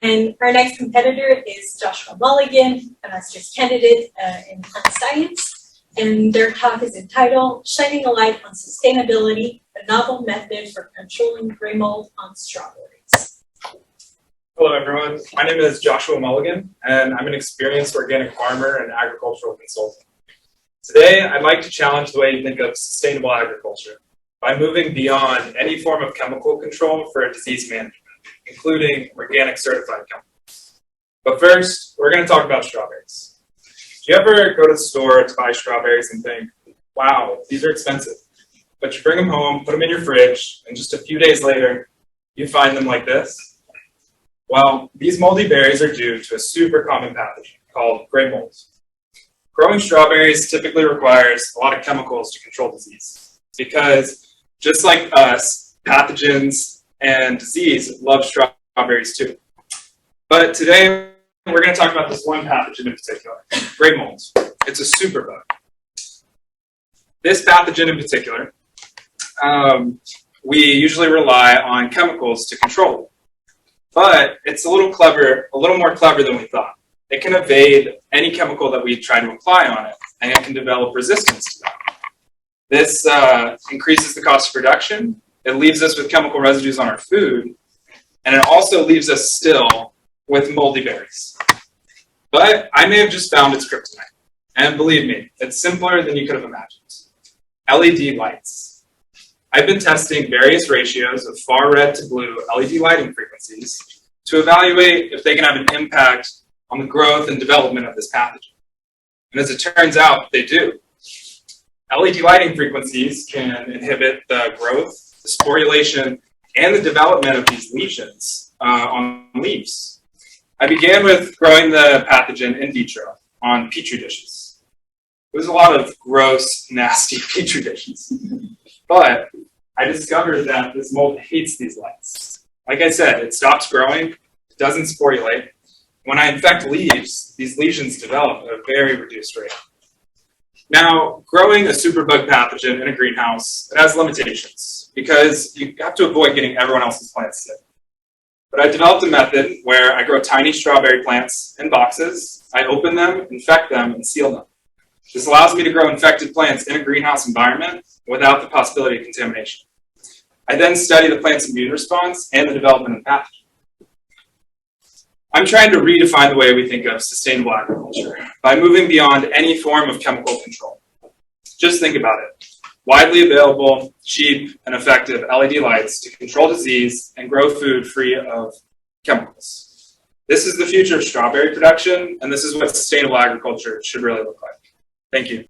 And our next competitor is Joshua Molligan, a master's candidate in plant science. And their talk is entitled Shining a Light on Sustainability, a Novel Method for Controlling Gray Mold on Strawberries. Hello everyone, my name is Joshua Molligan, and I'm an experienced organic farmer and agricultural consultant. Today, I'd like to challenge the way you think of sustainable agriculture by moving beyond any form of chemical control for disease management, including organic certified chemicals. But first, we're going to talk about strawberries. Do you ever go to the store to buy strawberries and think, wow, these are expensive? But you bring them home, put them in your fridge, and just a few days later, you find them like this? Well, these moldy berries are due to a super common pathogen called gray mold. Growing strawberries typically requires a lot of chemicals to control disease because just like us, pathogens and disease love strawberries too. But today, we're going to talk about this one pathogen in particular, gray mold. It's a superbug. This pathogen in particular, we usually rely on chemicals to control it. But it's a little more clever than we thought. It can evade any chemical that we try to apply on it, and it can develop resistance to that. This increases the cost of production. It leaves us with chemical residues on our food, and it also leaves us still with moldy berries. But I may have just found its kryptonite. And believe me, it's simpler than you could have imagined. LED lights. I've been testing various ratios of far red to blue LED lighting frequencies to evaluate if they can have an impact on the growth and development of this pathogen. And as it turns out, they do. LED lighting frequencies can inhibit the growth, the sporulation, and the development of these lesions on leaves. I began with growing the pathogen in vitro on petri dishes. It was a lot of gross, nasty petri dishes. But I discovered that this mold hates these lights. Like I said, it stops growing, it doesn't sporulate. When I infect leaves, these lesions develop at a very reduced rate. Now, growing a superbug pathogen in a greenhouse, it has limitations because you have to avoid getting everyone else's plants sick. But I developed a method where I grow tiny strawberry plants in boxes, I open them, infect them, and seal them. This allows me to grow infected plants in a greenhouse environment without the possibility of contamination. I then study the plant's immune response and the development of the pathogen. I'm trying to redefine the way we think of sustainable agriculture by moving beyond any form of chemical control. Just think about it. Widely available, cheap, and effective LED lights to control disease and grow food free of chemicals. This is the future of strawberry production, and this is what sustainable agriculture should really look like. Thank you.